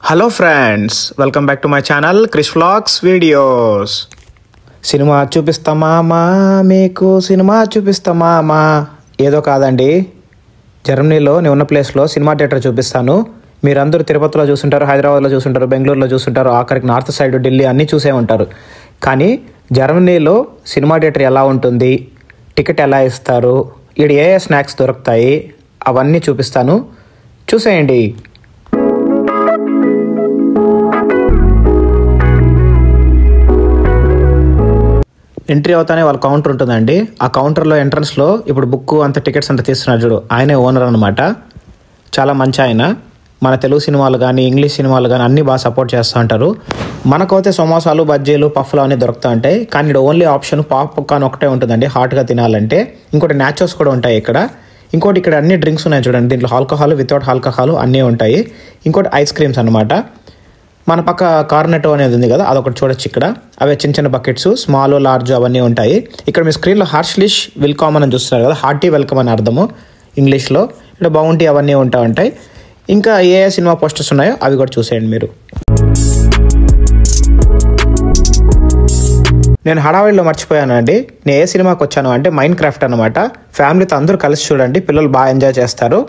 Hello friends, welcome back to my channel Krish vlogs videos. Cinema చూపిస్తామా మీకు, cinema చూపిస్తామా ఏదో కాదండి. జర్మనీలో నేను ఉన్న ప్లేస్లో సినిమా థియేటర్ చూపిస్తాను. మీరందరూ తిరుపతిలో చూసుంటారు, హైదరాబాద్లో చూసుంటారు, బెంగళూరులో చూసుంటారు, ఆఖరికి నార్త్ సైడ్ ఢిల్లీ అన్నీ చూసే ఉంటారు. కానీ జర్మనీలో సినిమా థియేటర్ ఎలా ఉంటుంది, టికెట్ ఎలా ఇస్తారు, ఇక్కడ ఏ స్నాక్స్ దొరుకుతాయి అవన్నీ చూపిస్తాను, చూసేయండి. ఎంట్రీ అవుతానే వాళ్ళ కౌంటర్ ఉంటుందండి. ఆ కౌంటర్లో ఎంట్రన్స్లో ఇప్పుడు బుక్ అంత టికెట్స్ అంతా తీస్తున్నారు చూడు, ఆయనే ఓనర్ అనమాట. చాలా మంచి ఆయన. మన తెలుగు సినిమాలు కానీ ఇంగ్లీష్ సినిమాలు కానీ అన్నీ బాగా సపోర్ట్ చేస్తూ ఉంటారు. మనకైతే సమోసాలు, బజ్జీలు, పఫ్లు అన్నీ దొరుకుతూ ఉంటాయి. కానీ ఇక్కడ ఓన్లీ ఆప్షన్ పాప్కార్న్ ఒకటే ఉంటుందండి హాట్గా తినాలంటే. ఇంకోటి న్యాచోస్ కూడా ఉంటాయి ఇక్కడ. ఇంకోటి ఇక్కడ అన్ని డ్రింక్స్ ఉన్నాయి చూడండి, దీంట్లో ఆల్కహాల్, వితౌట్ ఆల్కహాల్ అన్నీ ఉంటాయి. ఇంకోటి ఐస్ క్రీమ్స్ అనమాట. మన పక్క కార్నెటో అనేది ఉంది కదా, అదొకటి చూడొచ్చు ఇక్కడ. అవే చిన్న చిన్న బకెట్స్, స్మాల్, లార్జ్ అవన్నీ ఉంటాయి. ఇక్కడ మీ స్క్రీన్లో హార్ష్లిష్ వెల్కమ్ అని చూస్తున్నారు కదా, హార్టీ వెల్కమ్ అని అర్థము ఇంగ్లీష్లో. ఇక్కడ బౌంటీ అవన్నీ ఉంటాయి. ఇంకా ఏ సినిమా పోస్టర్స్ ఉన్నాయో అవి కూడా చూసేయండి మీరు. నేను హడావిడిలో మర్చిపోయానండి, నేను ఏ సినిమాకి వచ్చాను అంటే మైండ్ క్రాఫ్ట్ అనమాట. ఫ్యామిలీతో అందరూ కలిసి చూడండి, పిల్లలు బాగా ఎంజాయ్ చేస్తారు.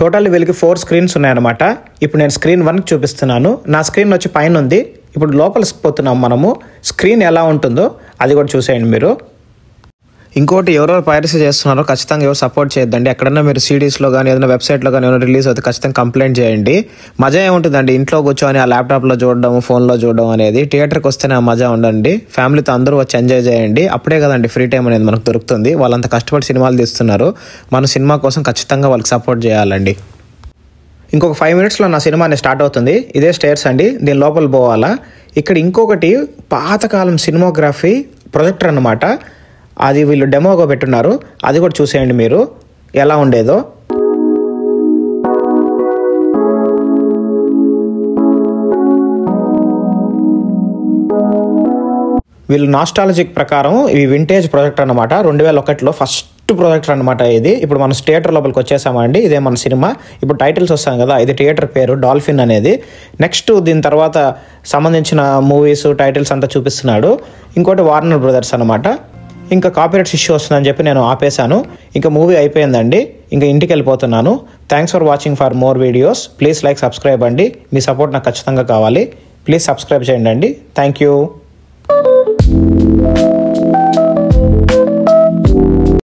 టోటల్ వీళ్ళకి 4 స్క్రీన్స్ ఉన్నాయన్నమాట. ఇప్పుడు నేను స్క్రీన్ 1 చూపిస్తున్నాను. నా స్క్రీన్ వచ్చి పైన ఉంది. ఇప్పుడు లోపలికి పోతున్నాం మనము. స్క్రీన్ ఎలా ఉంటుందో అది కూడా చూసేయండి మీరు. ఇంకోటి, ఎవరెవరు పైరసీ చేస్తున్నారో ఖచ్చితంగా ఎవరు సపోర్ట్ చేయొద్దండి. ఎక్కడన్నా మీరు సిడీస్లో కానీ ఏదైనా వెబ్సైట్లో కానీ ఏమైనా రిలీజ్ అవుతే ఖచ్చితంగా కంప్లైంట్ చేయండి. మజా ఏముంటుందండి ఇంట్లో కూర్చొని ఆ ల్యాప్టాప్లో చూడడం, ఫోన్లో చూడడం అనేది. థియేటర్కి వస్తేనే ఆ మజా ఉండండి. ఫ్యామిలీతో అందరూ వచ్చి ఎంజాయ్ చేయండి. అప్పుడే కదండి ఫ్రీ టైం అనేది మనకు దొరుకుతుంది. వాళ్ళంత కష్టపడి సినిమాలు తీస్తున్నారు. మన సినిమా కోసం ఖచ్చితంగా వాళ్ళకి సపోర్ట్ చేయాలండి. ఇంకొక 5 మినిట్స్లో నా సినిమా అనేది స్టార్ట్ అవుతుంది. ఇదే స్టేర్స్ అండి, దీని లోపల పోవాలా. ఇక్కడ ఇంకొకటి పాతకాలం సినిమాగ్రఫీ ప్రొజెక్టర్ అన్నమాట. అది వీళ్ళు డెమోగా పెట్టున్నారు, అది కూడా చూసేయండి మీరు ఎలా ఉండేదో. వీళ్ళు నాస్టాలజిక్ ప్రకారం ఇవి వింటేజ్ ప్రొజెక్టర్ అనమాట. 2001లో ఫస్ట్ ప్రొజెక్టర్ అనమాట ఇది. ఇప్పుడు మనం థియేటర్ లోపలికి వచ్చేసామండి. ఇదే మన సినిమా. ఇప్పుడు టైటిల్స్ వస్తాం కదా, ఇది థియేటర్ పేరు డాల్ఫిన్ అనేది. నెక్స్ట్ దీని తర్వాత సంబంధించిన మూవీస్ టైటిల్స్ అంతా చూపిస్తున్నాడు. ఇంకోటి వార్నర్ బ్రదర్స్ అనమాట. ఇంకా కాపీరైట్స్ ఇష్యూ వస్తుందని చెప్పి నేను ఆపేశాను. ఇంకా మూవీ అయిపోయిందండి, ఇంకా ఇంటికి వెళ్ళిపోతున్నాను. Thanks for watching for more videos. Please like, subscribe అండి. మీ సపోర్ట్ నాకు ఖచ్చితంగా కావాలి. ప్లీజ్ సబ్స్క్రైబ్ చేయండి అండి. Thank you.